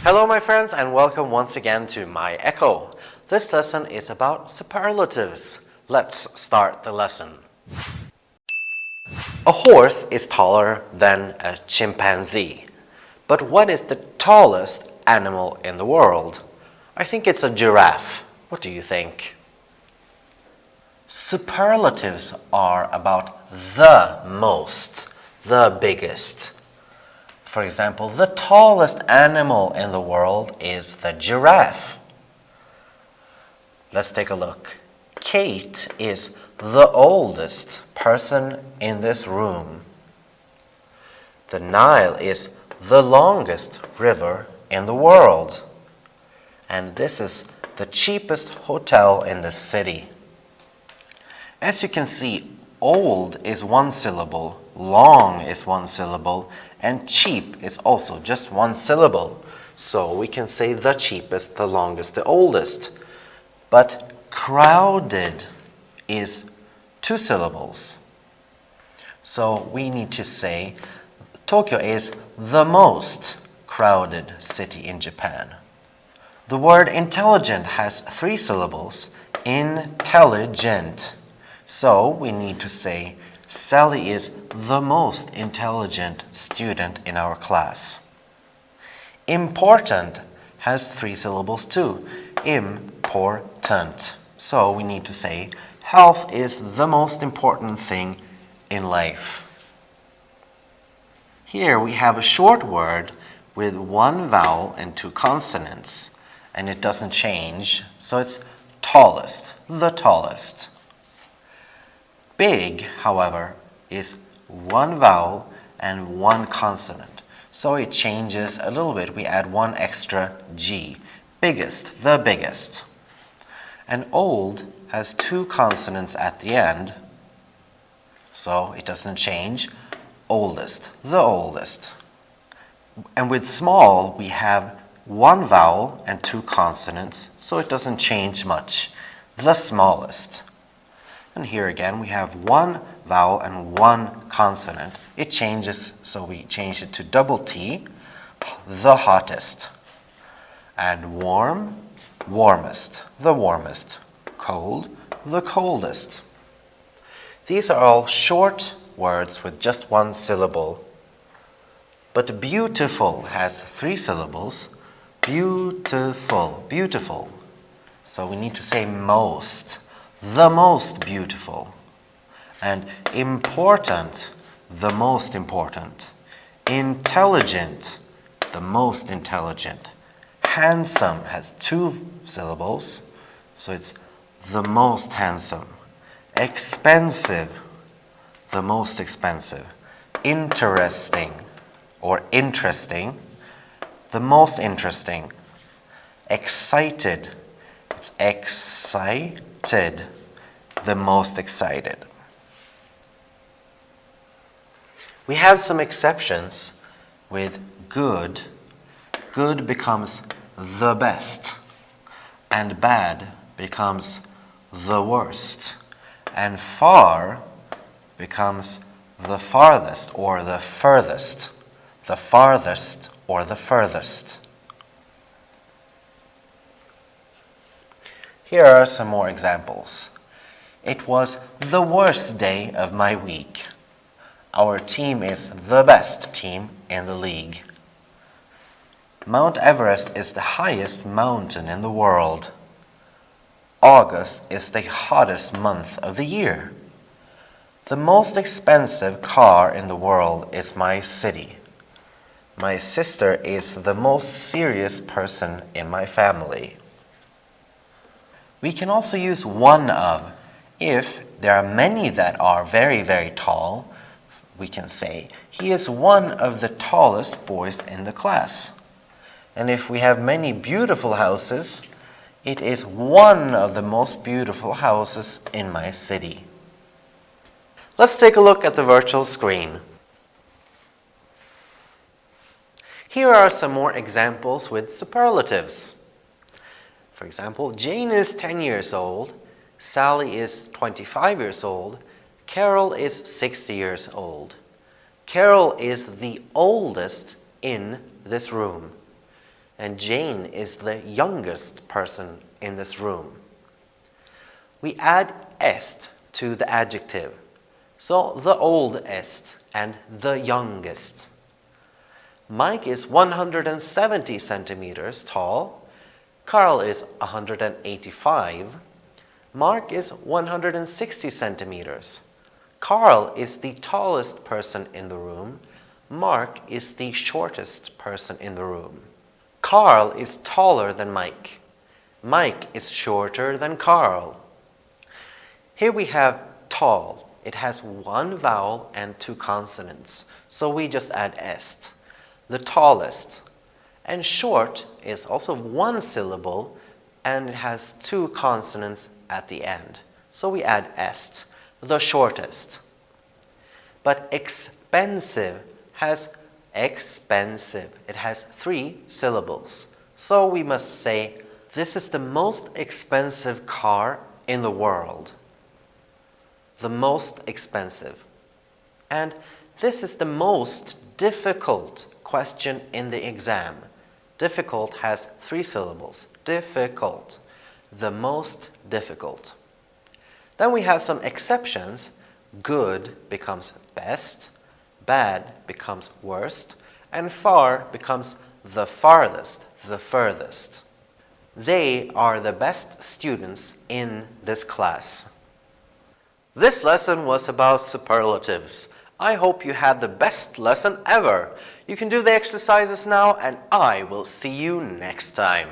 Hello my friends and welcome once again to MyECO. This lesson is about superlatives. Let's start the lesson. A horse is taller than a chimpanzee. But what is the tallest animal in the world? I think it's a giraffe. What do you think? Superlatives are about the most, the biggest. For example, the tallest animal in the world is the giraffe. Let's take a look. Kate is the oldest person in this room. The Nile is the longest river in the world. And this is the cheapest hotel in the city. As you can see, old is one syllable, long is one syllable, and cheap is also just one syllable. So we can say the cheapest, the longest, the oldest. But crowded is two syllables. So we need to say Tokyo is the most crowded city in Japan. The word intelligent has three syllables, intelligent. So we need to say Sally is the most intelligent student in our class. Important has three syllables too, important. So we need to say health is the most important thing in life. Here we have a short word with one vowel and two consonants, and it doesn't change, so it's tallest, the tallest. Big, however, is one vowel and one consonant, so it changes a little bit. We add one extra G. Biggest, the biggest. And old has two consonants at the end, so it doesn't change. Oldest, the oldest. And with small, we have one vowel and two consonants, so it doesn't change much. The smallest. And here again, we have one vowel and one consonant. It changes, so we change it to double T, the hottest. And warm, warmest, the warmest. Cold, the coldest. These are all short words with just one syllable. But beautiful has three syllables. Beautiful, beautiful. So we need to say most. The most beautiful. And important, the most important. Intelligent, the most intelligent. Handsome has two syllables, so it's the most handsome. Expensive, the most expensive. Interesting or interesting, the most interesting. Excited, it's excited, the most excited. We have some exceptions with good. Good becomes the best, and bad becomes the worst, and far becomes the farthest or the furthest, the farthest or the furthest. Here are some more examples. It was the worst day of my week. Our team is the best team in the league. Mount Everest is the highest mountain in the world. August is the hottest month of the year. The most expensive car in the world is my city. My sister is the most serious person in my family. We can also use one of. If there are many that are very, very tall, we can say, he is one of the tallest boys in the class. And if we have many beautiful houses, it is one of the most beautiful houses in my city. Let's take a look at the virtual screen. Here are some more examples with superlatives. For example, Jane is 10 years old, Sally is 25 years old, Carol is 60 years old. Carol is the oldest in this room, and Jane is the youngest person in this room. We add est to the adjective, so the oldest and the youngest. Mike is 170 centimeters tall. Carl is 185. Mark is 160 centimeters. Carl is the tallest person in the room. Mark is the shortest person in the room. Carl is taller than Mike. Mike is shorter than Carl. Here we have tall. It has one vowel and two consonants, so we just add est. The tallest. And short is also one syllable and it has two consonants at the end, so we add est. The shortest. But expensive has expensive. It has three syllables. So we must say, this is the most expensive car in the world. The most expensive. And this is the most difficult question in the exam. Difficult has three syllables. Difficult. The most difficult. Then we have some exceptions. Good becomes best, bad becomes worst, and far becomes the farthest, the furthest. They are the best students in this class. This lesson was about superlatives. I hope you had the best lesson ever. You can do the exercises now, and I will see you next time.